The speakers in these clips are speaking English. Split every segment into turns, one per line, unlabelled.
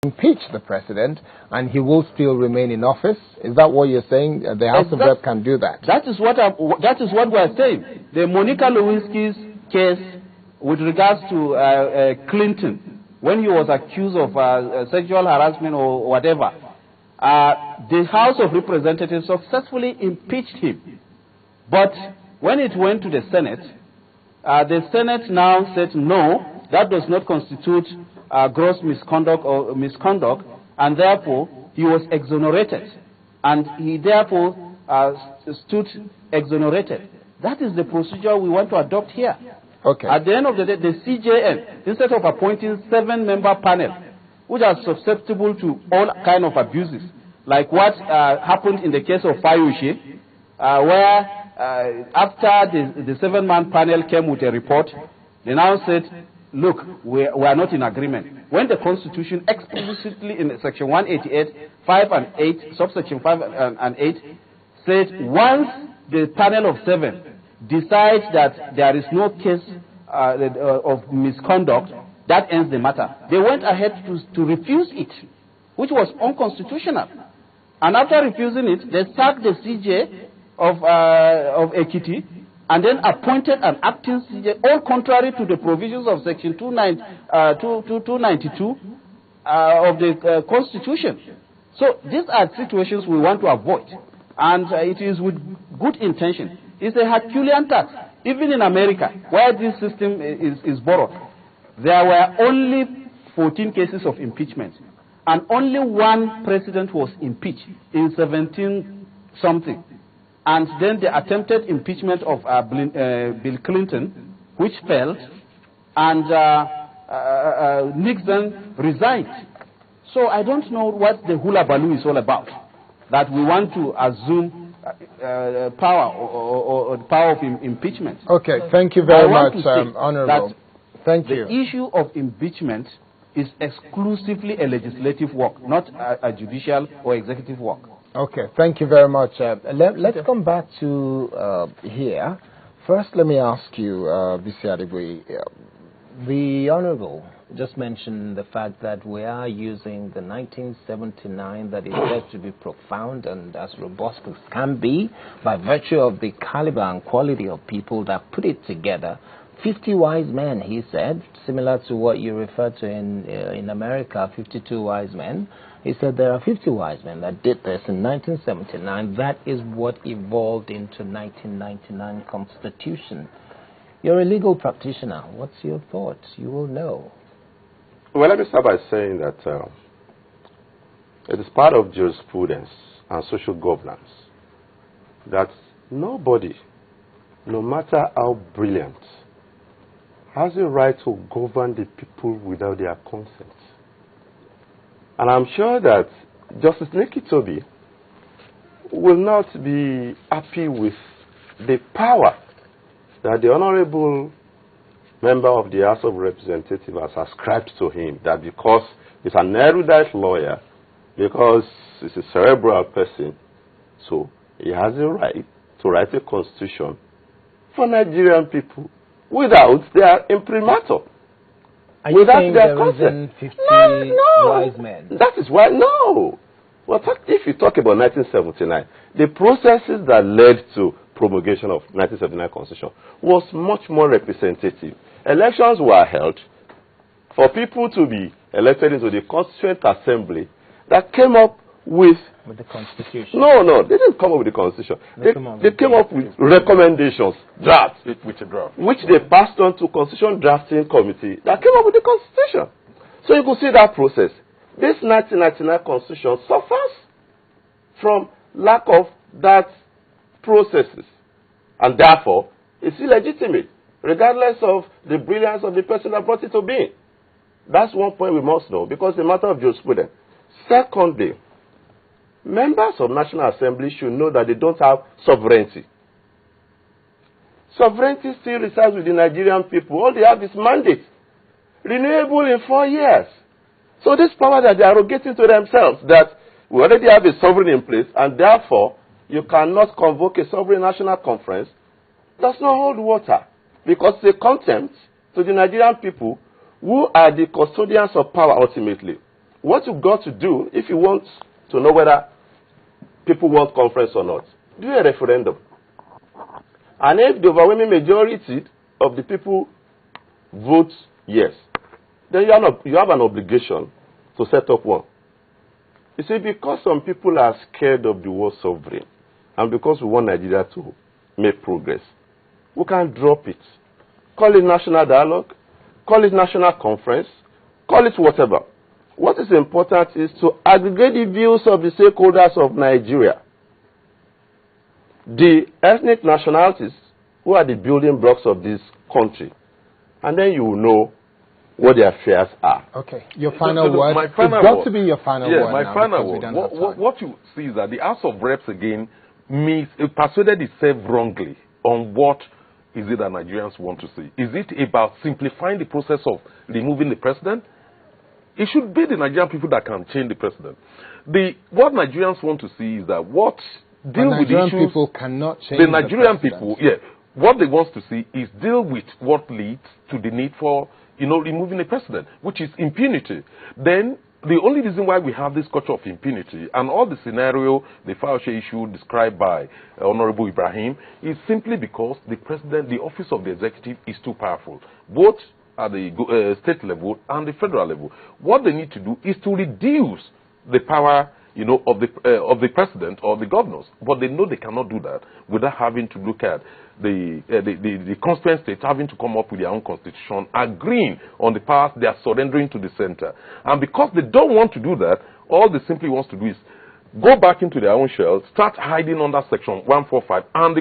impeach the president and he will still remain in office? Is that what you're saying? The House of Reps can do that?
That is what we're saying. The Monica Lewinsky's case with regards to Clinton, when he was accused of sexual harassment or whatever, the House of Representatives successfully impeached him. But when it went to the Senate now said no, that does not constitute gross misconduct, and therefore he was exonerated, and he therefore stood exonerated. That is the procedure we want to adopt here.
Okay.
At the end of the day, the CJN, instead of appointing 7-member panel, which are susceptible to all kind of abuses, like what happened in the case of Fayouche, where after the 7-man panel came with a report, they now said, look, we are not in agreement. When the Constitution explicitly in section 188, 5 and 8, subsection 5 and 8, said once the panel of 7 decides that there is no case of misconduct, that ends the matter. They went ahead to refuse it, which was unconstitutional. And after refusing it, they sacked the CJ of Ekiti, and then appointed an acting CJ, all contrary to the provisions of Section 292 of the Constitution. So these are situations we want to avoid, and it is with good intention. It's a Herculean task. Even in America, where this system is borrowed, there were only 14 cases of impeachment, and only one president was impeached in 17-something. And then the attempted impeachment of Bill Clinton, which failed, and Nixon resigned. So I don't know what the hula baloo is all about, that we want to assume power or the power of impeachment.
Okay, thank you very much, Honorable. Thank you.
The issue of impeachment is exclusively a legislative work, not a judicial or executive work.
Okay, thank you very much. Let's come back to here. First, let me ask you, V.C. Adigwe, the Honorable just mentioned the fact that we are using the 1979 that is said to be profound and as robust as can be by virtue of the caliber and quality of people that put it together. 50 wise men, he said, similar to what you referred to in America, 52 wise men. He said there are 50 wise men that did this in 1979. That is what evolved into 1999 Constitution. You're a legal practitioner. What's your thoughts? You will know.
Well, let me start by saying that it is part of jurisprudence and social governance that nobody, no matter how brilliant, has a right to govern the people without their consent. And I'm sure that Justice Nikki Toby will not be happy with the power that the Honorable Member of the House of Representatives has ascribed to him, that because he's an erudite lawyer, because he's a cerebral person, so he has a right to write a constitution for Nigerian people without their imprimatur.
Are you saying there isn't 50 wise men?
That is why, no. Well, if you talk about 1979, the processes that led to promulgation of 1979 Constitution was much more representative. Elections were held for people to be elected into the Constituent Assembly that came up with
the Constitution.
No, they didn't come up with the Constitution. They came up with recommendations, drafts, which they passed on to Constitution Drafting Committee that came up with the Constitution. So you could see that process. This 1999 Constitution suffers from lack of that processes, and therefore it's illegitimate, regardless of the brilliance of the person that brought it to being. That's one point we must know, because it's a matter of jurisprudence. Secondly, members of National Assembly should know that they don't have sovereignty. Sovereignty still resides with the Nigerian people. All they have is mandate, renewable in 4 years. So this power that they are arrogating to themselves, that we already have a sovereign in place, and therefore you cannot convoke a sovereign national conference, does not hold water, because it's a contempt to the Nigerian people, who are the custodians of power ultimately. what you've got to do, if you want to know whether people want conference or not, do a referendum. And if the overwhelming majority of the people vote yes, then you have an obligation to set up one. You see, because some people are scared of the word sovereign, and because we want Nigeria to make progress, we can drop it. Call it national dialogue, call it national conference, call it whatever. What is important is to aggregate the views of the stakeholders of Nigeria, the ethnic nationalities who are the building blocks of this country, and then you will know what their fears are.
Okay, your final word.
My final
it's got
word.
to be your final
Yeah,
word.
my
now,
final word. What you see is that the House of Reps again persuaded itself wrongly on what is it that Nigerians want to see. Is it about simplifying the process of removing the president? It should be the Nigerian people that can change the president. What Nigerians want to see is that what deal with the issues.
People cannot change
the Nigerian people, yeah. What they want to see is deal with what leads to the need for, removing the president, which is impunity. Then the only reason why we have this culture of impunity and all the scenario, the Fayose issue described by Honorable Ibrahim, is simply because the president, the office of the executive is too powerful, both at the state level and the federal level. What they need to do is to reduce the power of the president or the governors, but they know they cannot do that without having to look at the constituent states having to come up with their own constitution, agreeing on the powers they are surrendering to the center. And because they don't want to do that, all they simply want to do is go back into their own shells, start hiding under Section 145, and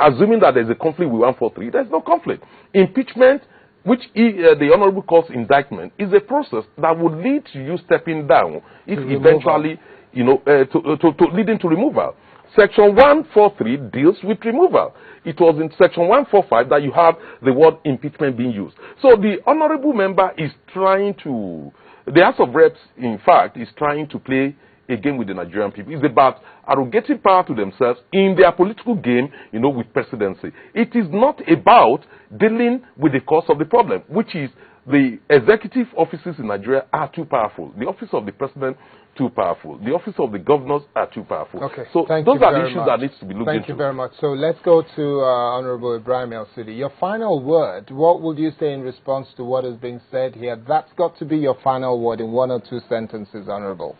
assuming that there's a conflict with 143, there's no conflict. Impeachment, which the Honorable calls indictment, is a process that would lead to you stepping down if eventually, to leading to removal. Section 143 deals with removal. It was in Section 145 that you have the word impeachment being used. So the Honorable member is trying to, the House of Reps, in fact, is trying to play a game with the Nigerian people. It's about arrogating power to themselves in their political game, with presidency. It is not about dealing with the cause of the problem, which is the executive offices in Nigeria are too powerful. The office of the president, too powerful. The office of the governors are too powerful.
Okay.
So those are the issues that needs to be looked into.
Thank you very much. So let's go to Honorable Ibrahim El-Sudi. Your final word, what would you say in response to what is being said here? That's got to be your final word in one or two sentences, Honorable.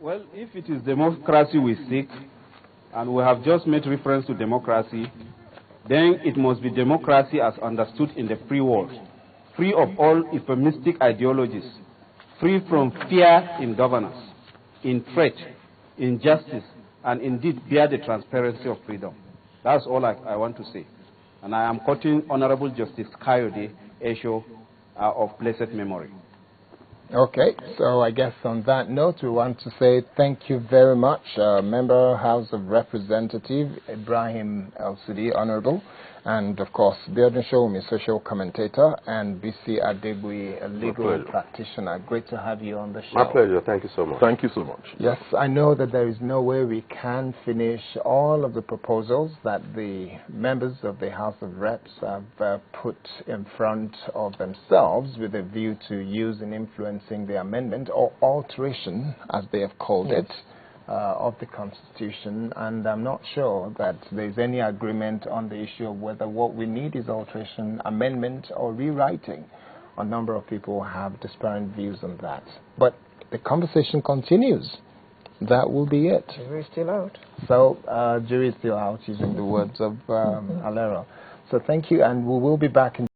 Well, if it is democracy we seek, and we have just made reference to democracy, then it must be democracy as understood in the free world, free of all euphemistic ideologies, free from fear in governance, in threat, injustice, and indeed bear the transparency of freedom. That's all I want to say. And I am quoting Honorable Justice Kayode Esho of blessed memory.
Okay, so I guess on that note, we want to say thank you very much, Member House of Representative Ibrahim El-Sudi, Honorable, and of course, Biodun Shoumi, social commentator, and BC Adegui, a legal practitioner. Great to have you on the show.
My pleasure. Thank you so much.
Thank you so much.
Yes, I know that there is no way we can finish all of the proposals that the members of the House of Reps have put in front of themselves with a view to use in influencing the amendment or alteration, as they have called it, of the Constitution, and I'm not sure that there's any agreement on the issue of whether what we need is alteration, amendment, or rewriting. A number of people have disparate views on that. But the conversation continues. That will be it.
Jury's still out.
So, jury's still out, using the words of Alero. So thank you, and we will be back in